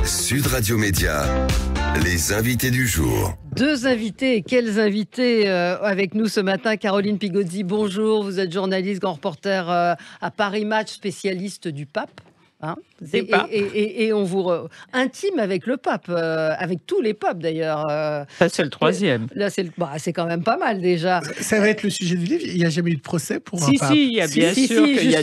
Sud Radio Média, les invités du jour. Deux invités, et quels invités avec nous ce matin. Caroline Pigozzi, bonjour, vous êtes journaliste, grand reporter à Paris Match, spécialiste du pape. Hein, et on vous intime avec le pape, avec tous les papes d'ailleurs. Ça, c'est le troisième. Là, c'est quand même pas mal déjà. Ça va être le sujet du livre. Il n'y a jamais eu de procès pour un pape. Si, il y a bien sûr qu'il y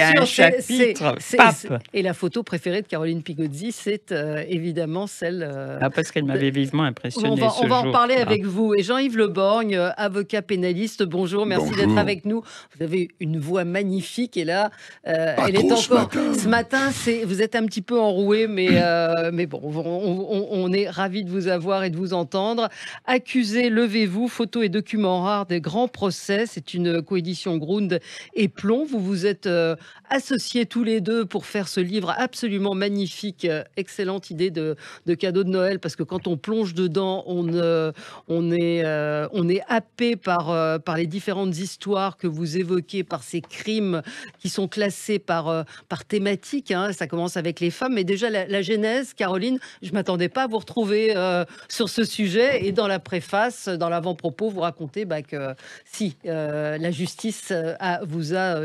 a un chapitre pape. Et la photo préférée de Caroline Pigozzi, c'est évidemment celle... parce qu'elle m'avait vivement impressionnée on va en parler avec vous. Et Jean-Yves Le Borgne, avocat pénaliste, bonjour, merci d'être avec nous. Vous avez une voix magnifique et là, elle est encore... Ce matin, vous êtes un petit peu enroué, mais bon, on est ravis de vous avoir et de vous entendre. Accusé, levez-vous, photos et documents rares des grands procès. C'est une coédition Grund et Plomb. Vous vous êtes associés tous les deux pour faire ce livre absolument magnifique. Excellente idée de cadeau de Noël, parce que quand on plonge dedans, on est happé par les différentes histoires que vous évoquez, par ces crimes qui sont classés par thématique. Hein, ça commence avec les femmes, mais déjà la genèse, Caroline, je ne m'attendais pas à vous retrouver sur ce sujet. Et dans la préface, dans l'avant-propos, vous racontez que si la justice vous a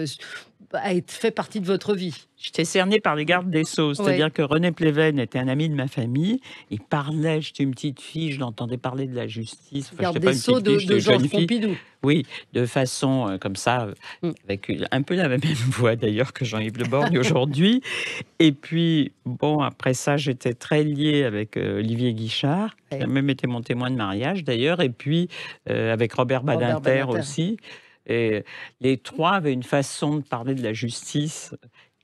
fait partie de votre vie. J'étais cerné par les gardes des Sceaux, c'est-à-dire que René Pleven était un ami de ma famille. Il parlait, j'étais une petite fille, je l'entendais parler de la justice. Garde des Sceaux de Georges Pompidou. Oui, de façon comme ça, avec un peu la même voix d'ailleurs que Jean-Yves Le Borgne aujourd'hui. Et puis, bon, après ça, j'étais très lié avec Olivier Guichard, qui a même été mon témoin de mariage d'ailleurs, et puis avec Robert Badinter aussi. Et les trois avaient une façon de parler de la justice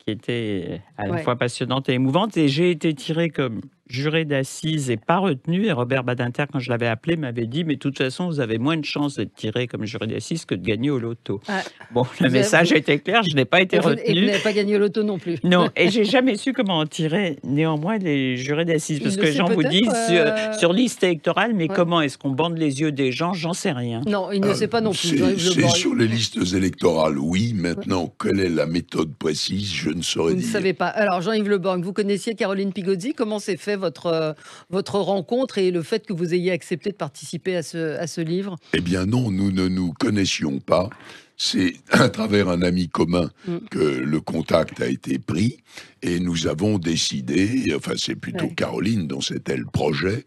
qui était à la fois passionnante et émouvante. Et j'ai été tiré comme juré d'assises et pas retenu. Et Robert Badinter, quand je l'avais appelé, m'avait dit « Mais de toute façon, vous avez moins de chances d'être tiré comme juré d'assises que de gagner au loto. Bon, le message était clair, je n'ai pas été retenu. Et vous n'avez pas gagné au loto non plus. Non, et j'ai jamais su comment en tirer néanmoins les jurés d'assises. Parce que les gens vous disent sur liste électorale, mais comment est-ce qu'on bande les yeux des gens? J'en sais rien. Non, il ne sait pas non plus. C'est sur les listes électorales, oui. Maintenant, quelle est la méthode précise? Je ne saurais dire. Vous ne savez pas. Alors, Jean-Yves Le Borgne, vous connaissiez Caroline Pigozzi. Comment s'est fait votre rencontre et le fait que vous ayez accepté de participer à ce livre? Eh bien non, nous ne nous connaissions pas. C'est à travers un ami commun que le contact a été pris et nous avons décidé, enfin c'est plutôt Caroline dont c'était le projet,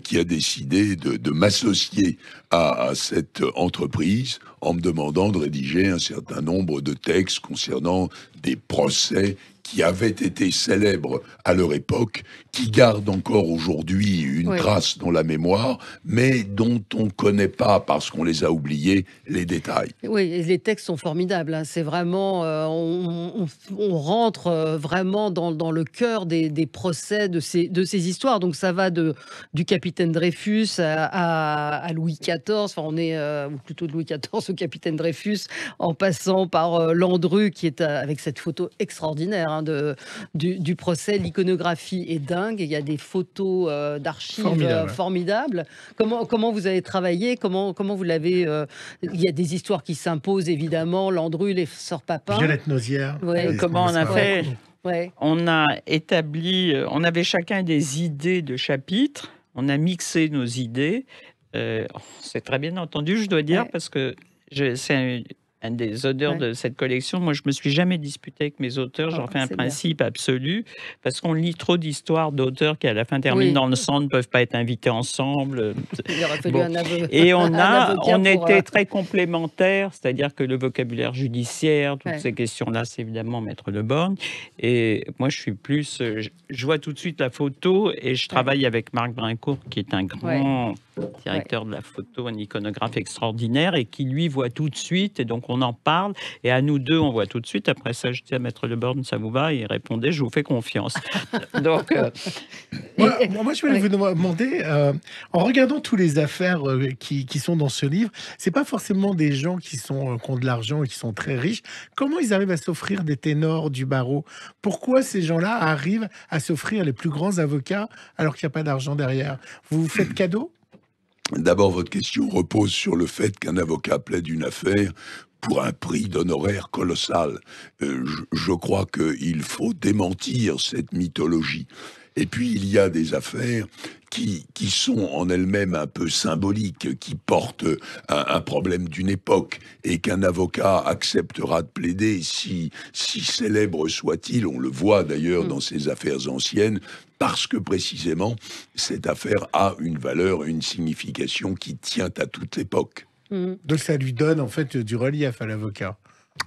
qui a décidé de m'associer à cette entreprise en me demandant de rédiger un certain nombre de textes concernant des procès qui avaient été célèbres à leur époque, qui gardent encore aujourd'hui une trace dans la mémoire, mais dont on ne connaît pas, parce qu'on les a oubliés, les détails. Oui, les textes sont formidables. Hein. C'est vraiment... on rentre vraiment dans le cœur des procès de ces histoires. Donc ça va du capitaine Dreyfus à Louis XIV. Enfin, on est ou plutôt de Louis XIV au capitaine Dreyfus, en passant par Landru, qui est avec cette photo extraordinaire du procès. L'iconographie est dingue. Il y a des photos d'archives formidables. Comment vous avez travaillé? Comment vous l'avez... il y a des histoires qui s'imposent, évidemment. Landru, les sœurs Papin. Violette Nozière. Comment on a fait? On a établi... On avait chacun des idées de chapitres. On a mixé nos idées. C'est très bien entendu, je dois dire, parce que c'est un des auteurs de cette collection. Moi, je me suis jamais disputé avec mes auteurs. J'en fais un principe absolu, parce qu'on lit trop d'histoires d'auteurs qui, à la fin, terminent dans le sang, ne peuvent pas être invités ensemble. Il aurait fallu un aveu. Et on était très complémentaires, c'est-à-dire que le vocabulaire judiciaire, toutes ces questions-là, c'est évidemment Maître Le Borgne. Et moi, je suis plus... Je vois tout de suite la photo, et je travaille avec Marc Brincourt, qui est un grand directeur de la photo, un iconographe extraordinaire, et qui, lui, voit tout de suite, et donc on en parle, et à nous deux, on voit tout de suite. Après ça, je dis à Maître Le Borgne, ça vous va? Et il répondait, je vous fais confiance. Donc, moi, je voulais vous demander, en regardant toutes les affaires qui sont dans ce livre, c'est pas forcément des gens qui ont de l'argent et qui sont très riches. Comment ils arrivent à s'offrir des ténors du barreau? Pourquoi ces gens-là arrivent à s'offrir les plus grands avocats alors qu'il n'y a pas d'argent derrière? Vous vous faites cadeau? D'abord, votre question repose sur le fait qu'un avocat plaide une affaire pour un prix d'honoraires colossal. Je crois qu'il faut démentir cette mythologie. Et puis, il y a des affaires qui sont en elles-mêmes un peu symboliques, qui portent un problème d'une époque, et qu'un avocat acceptera de plaider, si célèbre soit-il, on le voit d'ailleurs dans ces affaires anciennes, parce que précisément, cette affaire a une valeur, une signification qui tient à toute l'époque. Donc ça lui donne en fait du relief à l'avocat.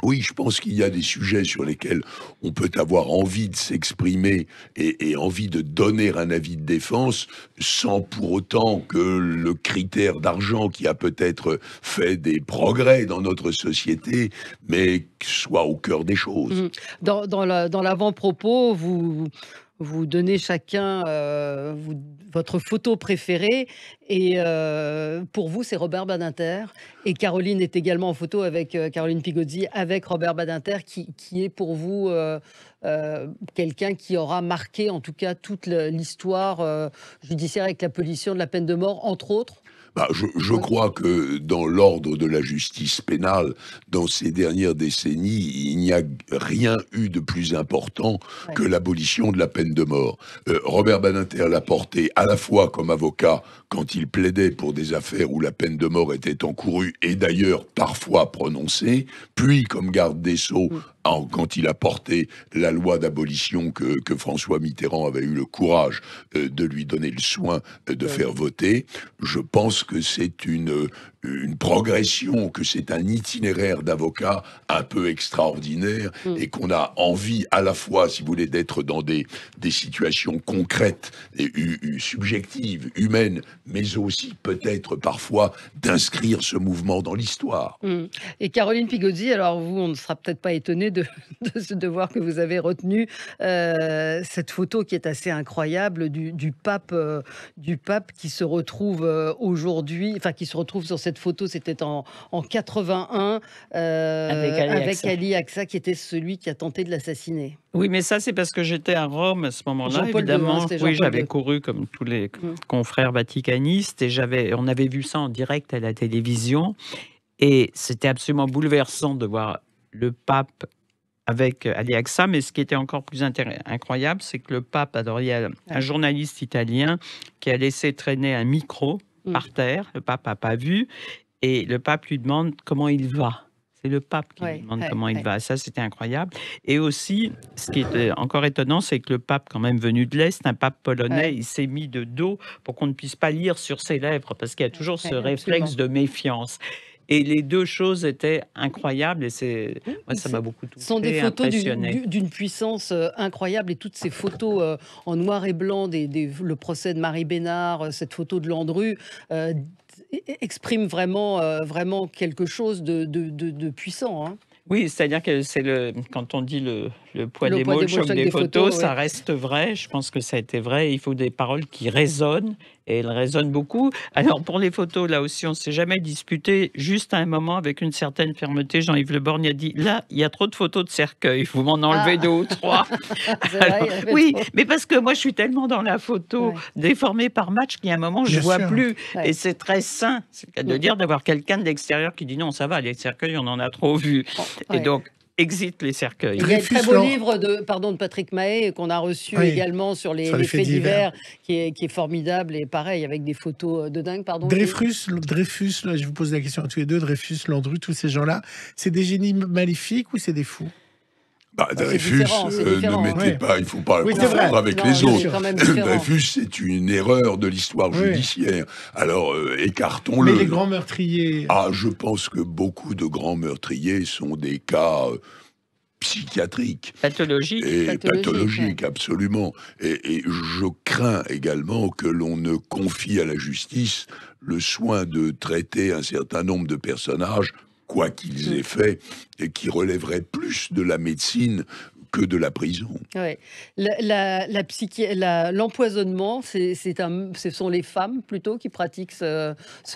Oui, je pense qu'il y a des sujets sur lesquels on peut avoir envie de s'exprimer et envie de donner un avis de défense sans pour autant que le critère d'argent qui a peut-être fait des progrès dans notre société, mais soit au cœur des choses. Dans l'avant-propos, vous donnez chacun votre photo préférée. Et pour vous, c'est Robert Badinter. Et Caroline est également en photo avec Caroline Pigozzi, avec Robert Badinter, qui est pour vous quelqu'un qui aura marqué, en tout cas, toute l'histoire judiciaire avec l'abolition de la peine de mort, entre autres. Je crois que dans l'ordre de la justice pénale, dans ces dernières décennies, il n'y a rien eu de plus important que l'abolition de la peine de mort. Robert Badinter l'a porté à la fois comme avocat quand il plaidait pour des affaires où la peine de mort était encourue et d'ailleurs parfois prononcée, puis comme garde des Sceaux quand il a porté la loi d'abolition que François Mitterrand avait eu le courage de lui donner le soin de faire voter. Je pense que c'est une progression, que c'est un itinéraire d'avocat un peu extraordinaire et qu'on a envie à la fois, si vous voulez, d'être dans des situations concrètes et subjectives, humaines, mais aussi peut-être parfois d'inscrire ce mouvement dans l'histoire. Et Caroline Pigozzi, alors vous, on ne sera peut-être pas étonné de voir que vous avez retenu cette photo qui est assez incroyable du pape qui se retrouve aujourd'hui, enfin qui se retrouve sur cette photo, c'était en 81 avec Ali Aqsa, qui était celui qui a tenté de l'assassiner. Oui, mais ça, c'est parce que j'étais à Rome à ce moment-là, évidemment. Oui, j'avais couru comme tous les confrères vaticanistes et on avait vu ça en direct à la télévision. Et c'était absolument bouleversant de voir le pape avec Ali Aqsa, mais ce qui était encore plus incroyable, c'est que le pape, alors il y a un journaliste italien qui a laissé traîner un micro par terre, le pape n'a pas vu, et le pape lui demande comment il va. C'est le pape qui lui demande comment il va. Ça, c'était incroyable. Et aussi, ce qui est encore étonnant, c'est que le pape, quand même venu de l'Est, un pape polonais, il s'est mis de dos pour qu'on ne puisse pas lire sur ses lèvres, parce qu'il y a toujours ce réflexe de méfiance. Et les deux choses étaient incroyables et moi, ça m'a beaucoup touché. Ce sont des photos d'une puissance incroyable, et toutes ces photos en noir et blanc, le procès de Marie Bénard, cette photo de Landru, expriment vraiment quelque chose de puissant. Hein. Oui, c'est-à-dire que quand on dit le poids des mots, le choc des photos, ça reste vrai. Je pense que ça a été vrai. Il faut des paroles qui résonnent, et elles résonnent beaucoup. Alors, pour les photos, là aussi, on ne s'est jamais disputé. Juste à un moment, avec une certaine fermeté, Jean-Yves Le Borgne a dit « Là, il y a trop de photos de cercueils, vous m'en enlevez 2 ou 3. » Oui, mais parce que moi, je suis tellement dans la photo, déformée par match, qu'il y a un moment, je ne vois plus. Et c'est très sain, c'est le cas de dire, d'avoir quelqu'un de l'extérieur qui dit « Non, ça va, les cercueils, on en a trop vu. » Et donc, exit les cercueils. Il y a un très beau livre de Patrick Mahé qu'on a reçu également sur les faits divers, qui est formidable, et pareil, avec des photos de dingue. Dreyfus, là, je vous pose la question à tous les deux, Dreyfus, Landru, tous ces gens-là, c'est des génies maléfiques ou c'est des fous? Dreyfus, ne mettez pas, il ne faut pas le confondre avec les autres. Dreyfus, c'est une erreur de l'histoire judiciaire. Alors, écartons-le. Mais les grands meurtriers... Je pense que beaucoup de grands meurtriers sont des cas psychiatriques. Pathologiques, absolument. Et je crains également que l'on ne confie à la justice le soin de traiter un certain nombre de personnages, quoi qu'ils aient fait, et qui relèverait plus de la médecine que de la prison. Ouais. L'empoisonnement, ce sont les femmes plutôt qui pratiquent ce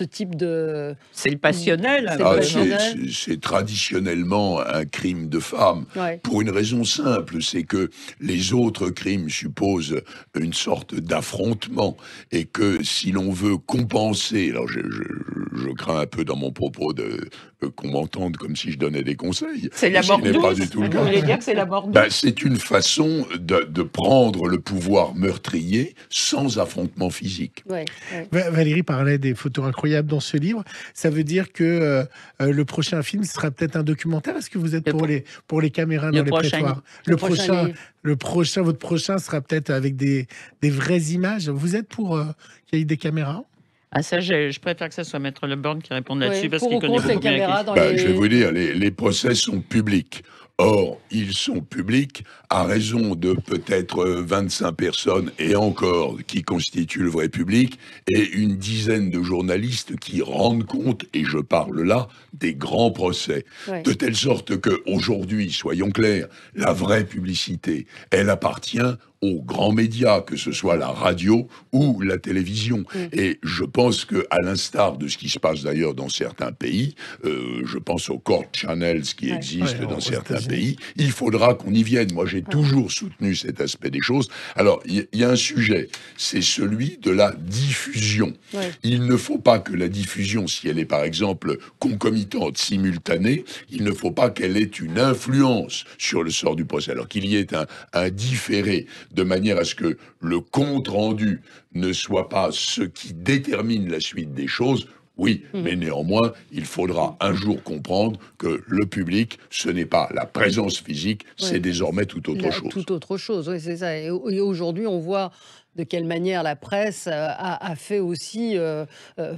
type de... C'est le passionnel. C'est traditionnellement un crime de femme, pour une raison simple, c'est que les autres crimes supposent une sorte d'affrontement, et que si l'on veut compenser, alors je crains un peu dans mon propos qu'on m'entende comme si je donnais des conseils. C'est la mort douce. Pas du tout le cas. Vous voulez dire que c'est la mort douce? C'est une façon de prendre le pouvoir meurtrier sans affrontement physique. Valérie parlait des photos incroyables dans ce livre. Ça veut dire que le prochain film sera peut-être un documentaire. Est-ce que vous êtes pour les caméras dans les prétoires? Votre prochain sera peut-être avec des vraies images. Vous êtes pour qu'il y ait des caméras? Ah ça, je préfère que ça soit Maître Le Borgne qui réponde là-dessus, parce qu'il connaît les caméras. Je vais vous dire, les procès sont publics. Or, ils sont publics à raison de peut-être 25 personnes, et encore, qui constituent le vrai public, et une dizaine de journalistes qui rendent compte, et je parle là, des grands procès. De telle sorte qu'aujourd'hui, soyons clairs, la vraie publicité, elle appartient aux grands médias, que ce soit la radio ou la télévision. Et je pense qu'à l'instar de ce qui se passe d'ailleurs dans certains pays, je pense aux court channels qui existent dans certains pays, il faudra qu'on y vienne. Moi, j'ai toujours soutenu cet aspect des choses. Alors, il y a un sujet, c'est celui de la diffusion. Il ne faut pas que la diffusion, si elle est par exemple concomitante, simultanée, il ne faut pas qu'elle ait une influence sur le sort du procès. Alors qu'il y ait un différé, de manière à ce que le compte-rendu ne soit pas ce qui détermine la suite des choses. Oui, mais néanmoins, il faudra un jour comprendre que le public, ce n'est pas la présence physique, c'est désormais tout autre chose. Tout autre chose, oui, c'est ça. Et aujourd'hui, on voit de quelle manière la presse a fait aussi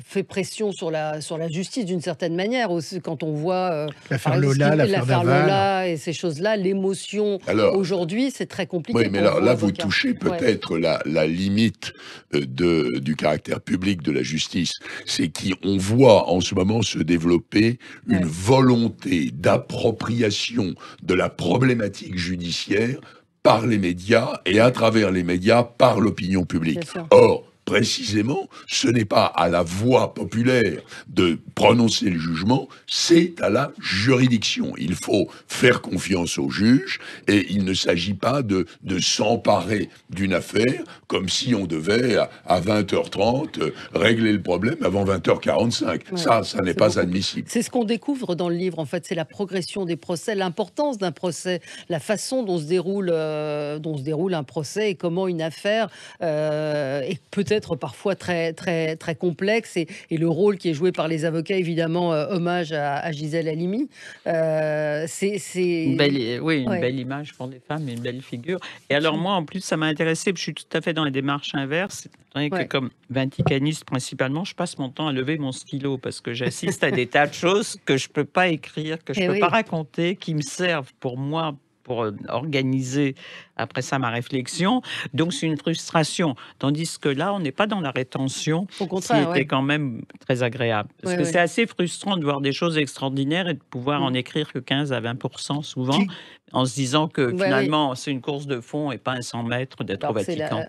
fait pression sur la justice d'une certaine manière aussi, quand on voit l'affaire Lola et ces choses-là, l'émotion aujourd'hui, c'est très compliqué. Oui, mais là vous touchez peut-être la limite du caractère public de la justice. C'est qu'on voit en ce moment se développer une volonté d'appropriation de la problématique judiciaire par les médias, et à travers les médias, par l'opinion publique. Or, précisément, ce n'est pas à la voix populaire de prononcer le jugement, c'est à la juridiction. Il faut faire confiance aux juges, et il ne s'agit pas de s'emparer d'une affaire comme si on devait, à 20h30, régler le problème avant 20h45. Ça n'est pas admissible. C'est ce qu'on découvre dans le livre, en fait, c'est la progression des procès, l'importance d'un procès, la façon dont se déroule un procès, et comment une affaire est peut-être parfois très, très, très complexe, et le rôle qui est joué par les avocats, évidemment, hommage à Gisèle Halimi. C'est une belle image pour des femmes, et une belle figure. Et alors moi, en plus, ça m'a intéressé, je suis tout à fait dans la démarche inverse, que comme vaticaniste principalement, je passe mon temps à lever mon stylo, parce que j'assiste à des tas de choses que je peux pas écrire, que je peux pas raconter, qui me servent pour moi, pour organiser après ça ma réflexion. Donc c'est une frustration. Tandis que là, on n'est pas dans la rétention, au contraire, qui était quand même très agréable. Parce que c'est assez frustrant de voir des choses extraordinaires et de pouvoir en écrire que 15 à 20% souvent, en se disant que finalement c'est une course de fond et pas un 100 mètres d'être au Vatican.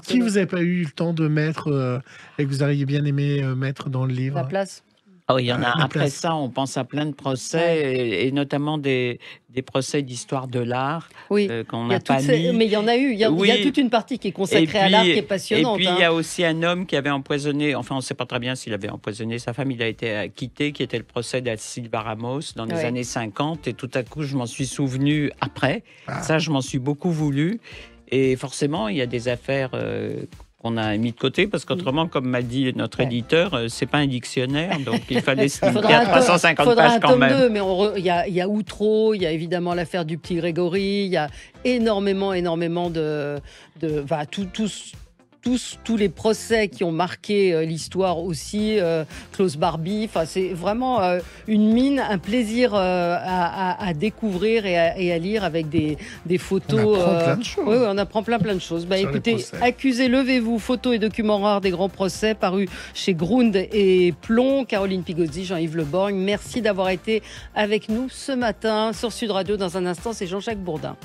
Qui vous n'avez pas eu le temps de mettre et que vous auriez bien aimé mettre dans le livre? La place. Oh, il y en a. Après ça, on pense à plein de procès, et notamment des procès d'histoire de l'art qu'on n'a pas mis. Mais il y en a eu. Il y a toute une partie qui est consacrée à l'art, qui est passionnante. Et puis, il y a aussi un homme qui avait empoisonné, enfin, on ne sait pas très bien s'il avait empoisonné sa femme, il a été acquitté, qui était le procès d'Silva Ramos dans les années 50. Et tout à coup, je m'en suis souvenu après. Ça, je m'en suis beaucoup voulu. Et forcément, il y a des affaires qu'on a mis de côté, parce qu'autrement, comme m'a dit notre éditeur, c'est pas un dictionnaire, donc il fallait se limiter à 350 pages quand même. 2, mais il y a Outreau, il y a évidemment l'affaire du petit Grégory, il y a énormément tous les procès qui ont marqué l'histoire aussi, Klaus Barbie, c'est vraiment une mine, un plaisir à découvrir et à lire, avec des photos. On apprend plein de choses. Oui, on apprend plein de choses. Écoutez, Accusés, levez-vous, photos et documents rares des grands procès, parus chez Grund et Plomb. Caroline Pigozzi, Jean-Yves Le Borgne, merci d'avoir été avec nous ce matin sur Sud Radio. Dans un instant, c'est Jean-Jacques Bourdin.